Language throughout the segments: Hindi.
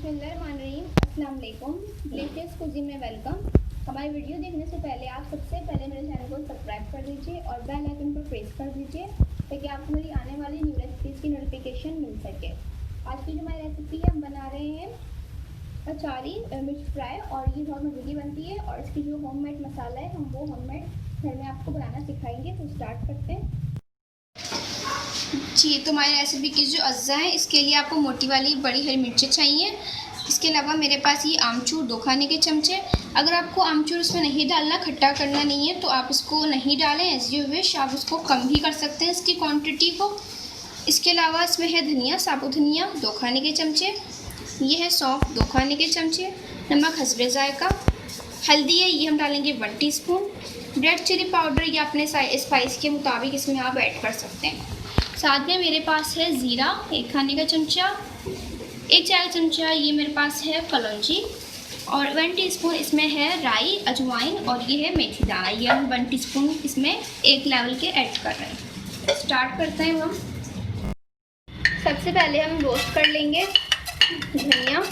बिस्मिल्लाहिर्रहमानिर्रहीम। अस्सलाम वालेकुम। लेटेस्ट कुजीन में वेलकम। हमारी वीडियो देखने से पहले आप सबसे पहले मेरे चैनल को सब्सक्राइब कर दीजिए और बेल आइकन पर प्रेस कर दीजिए ताकि आपको मेरी आने वाली न्यू रेसिपीज़ की नोटिफिकेशन मिल सके। आज की जो हमारी रेसिपी है, हम बना रहे हैं अचारी मिर्च फ्राई और ये बहुत मज़े की बनती है। और इसकी जो होममेड मसाला है, हम वो होममेड घर में आपको बनाना सिखाएंगे। तो स्टार्ट करते हैं जी। तो हमारी रेसिपी की जो अज्जा है, इसके लिए आपको मोटी वाली बड़ी हरी मिर्चें चाहिए। इसके अलावा मेरे पास ये आमचूर 2 खाने के चमचे। अगर आपको आमचूर इसमें नहीं डालना, खट्टा करना नहीं है, तो आप इसको नहीं डालें, एज यू विश। आप उसको कम भी कर सकते हैं इसकी क्वांटिटी को। इसके अलावा इसमें है धनिया, साबुत धनिया 2 खाने के चमचे। ये है सौंफ 2 खाने के चमचे। नमक हस्बे ज़ायका। हल्दी है, ये हम डालेंगे 1 टीस्पून। रेड चिली पाउडर ये अपने स्पाइस के मुताबिक इसमें आप ऐड कर सकते हैं। साथ में मेरे पास है ज़ीरा 1 खाने का चमचा। 1 चाय का चमचा ये मेरे पास है कलौंजी। और 1 टीस्पून इसमें है राई, अजवाइन और ये है मेथी दाना। ये हम 1 टीस्पून इसमें एक लेवल के ऐड कर रहे हैं। स्टार्ट करते हैं हम। सबसे पहले हम रोस्ट कर लेंगे धनिया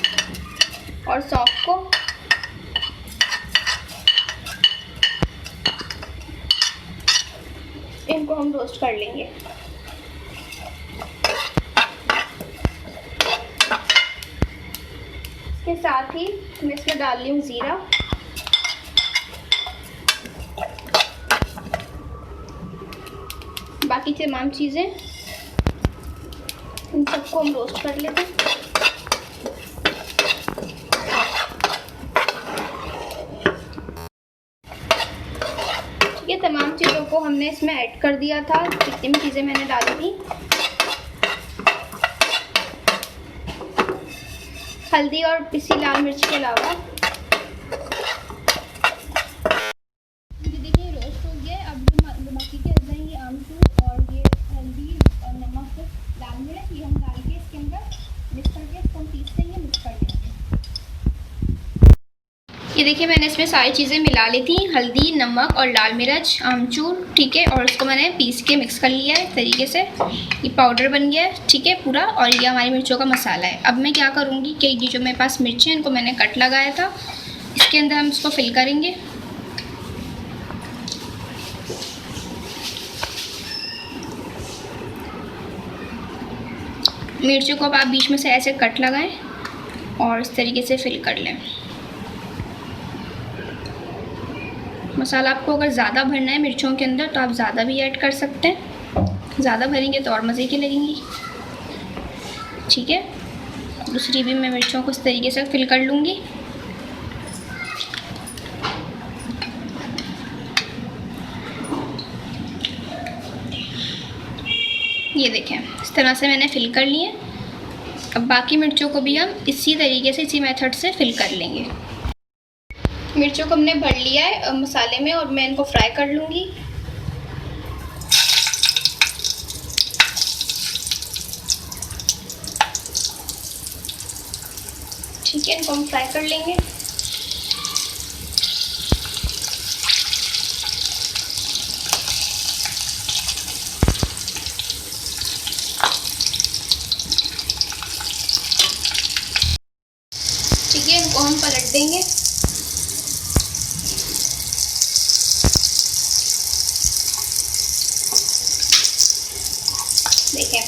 और सौंफ को। इनको हम रोस्ट कर लेंगे। इसके साथ ही मैं इसमें डाल रही हूँ ज़ीरा, बाकी तमाम चीज़ें, इन सबको हम रोस्ट कर लेते हैं। ये तमाम चीज़ों को हमने इसमें ऐड कर दिया था, जितनी भी चीज़ें मैंने डाली थी। हल्दी और पिसी लाल मिर्च के अलावा ये देखिए रोस्ट हो गया है। अब जो बाकी के अज्जा हैं, ये आमचूर और ये हल्दी और नमक, लाल मिर्च, ये हम डाल के इसके अंदर मिक्स करके इसको हम पीस देंगे, मिक्स कर देंगे। ये देखिए मैंने इसमें सारी चीज़ें मिला ली थी, हल्दी, नमक और लाल मिर्च, आमचूर, ठीक है। और इसको मैंने पीस के मिक्स कर लिया है इस तरीके से। ये पाउडर बन गया है, ठीक है, पूरा। और ये हमारी मिर्चों का मसाला है। अब मैं क्या करूँगी कि ये जो मेरे पास मिर्च है, इनको मैंने कट लगाया था, इसके अंदर हम इसको फिल करेंगे। मिर्चों को अब आप बीच में से ऐसे कट लगाएं और इस तरीके से फिल कर लें। मसाला आपको अगर ज़्यादा भरना है मिर्चों के अंदर, तो आप ज़्यादा भी ऐड कर सकते हैं। ज़्यादा भरेंगे तो और मज़े की लगेंगी, ठीक है। दूसरी भी मैं मिर्चों को इस तरीके से फिल कर लूँगी। ये देखें, इस तरह से मैंने फिल कर लिए। अब बाकी मिर्चों को भी हम इसी तरीके से, इसी मेथड से फिल कर लेंगे। मिर्चों को हमने भर लिया है मसाले में और मैं इनको फ्राई कर लूँगी। ठीक है, इनको हम फ्राई कर लेंगे। ठीक है, इनको हम पलट देंगे। देखें,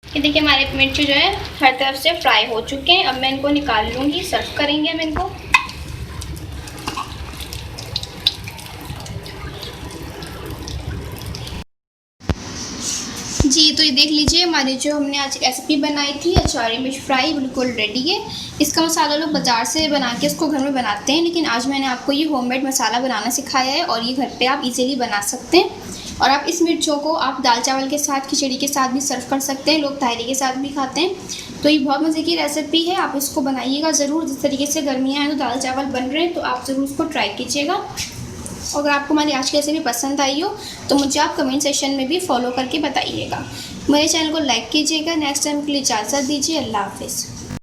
ये देखिए हमारे मिर्ची जो है हर तरफ से फ्राई हो चुके हैं। अब मैं इनको निकाल लूँगी, सर्व करेंगे हम इनको। जी, तो ये देख लीजिए हमारी जो हमने आज रेसिपी बनाई थी अचारी मिर्च फ्राई, बिल्कुल रेडी है। इसका मसाला लोग बाज़ार से बना के इसको घर में बनाते हैं, लेकिन आज मैंने आपको ये होममेड मसाला बनाना सिखाया है और ये घर पे आप इजीली बना सकते हैं। और आप इस मिर्चों को आप दाल चावल के साथ, खिचड़ी के साथ भी सर्व कर सकते हैं। लोग तायरी के साथ भी खाते हैं। तो ये बहुत मज़े की रेसिपी है, आप इसको बनाइएगा ज़रूर। जिस तरीके से गर्मियाँ हैं तो दाल चावल बन रहे हैं, तो आप ज़रूर उसको ट्राई कीजिएगा। अगर आपको हमारी आज की रेसिपी पसंद आई हो तो मुझे आप कमेंट सेक्शन में भी फॉलो करके बताइएगा। मेरे चैनल को लाइक कीजिएगा। नेक्स्ट टाइम के लिए इजाज़त दीजिए। अल्लाह हाफिज़।